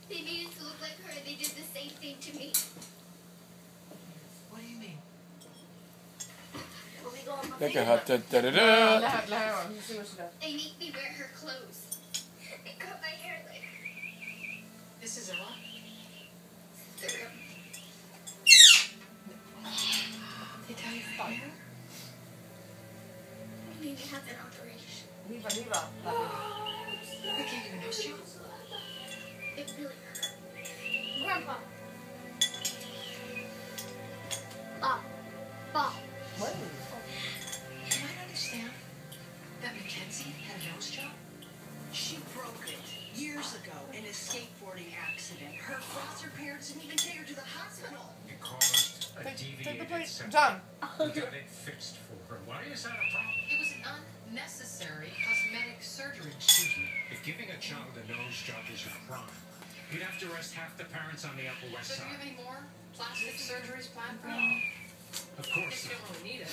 They made us look like her. They did the same thing to me. What do you mean? When we go on my Look face, at her. لها you see what she does. they make me wear her clothes. They cut my hair like This is Ella? They tell you fire? We need to have an operation. Viva, viva. They gave you a nose job? It really hurt. Grandpa. Bob. What? You might understand that Mackenzie had a nose job. She broke it years ago in a skateboarding accident. Her foster parents didn't even take her to the hospital. It caused a Take the deviated plate. septum. John. We got it fixed for her. Why is that a problem? It was an unnecessary cosmetic surgery. Excuse me. If giving a child a nose job is a crime, you'd have to arrest half the parents on the Upper West So do you have Side. any more plastic surgeries planned for you? Of I course guess you not. don't really need it,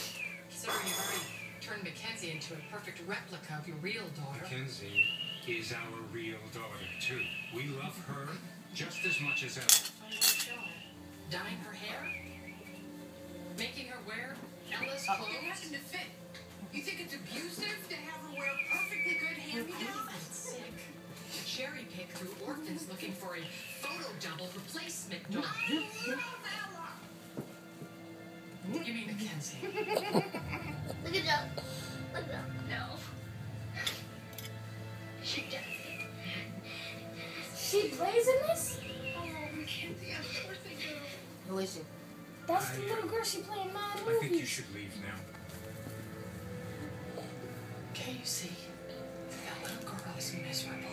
considering you've already turned Mackenzie into a perfect replica of your real daughter. Mackenzie is our real daughter, too. We love her just as much as Ella. Dyeing her hair? Making her wear Ella's It clothes? has to fit. You think it's abusive to have her wear perfectly good hand-me-downs? Sick. To cherry pick through orphans looking for a photo double replacement daughter. I love Ella. You mean Mackenzie? Look at that. Look at that. No. She does it. She plays in this? Oh, Mackenzie, I'm sure they do. Who is she? That's the little girl she playing Mad I think you Movies. should leave now. Can't you see? That little girl is miserable.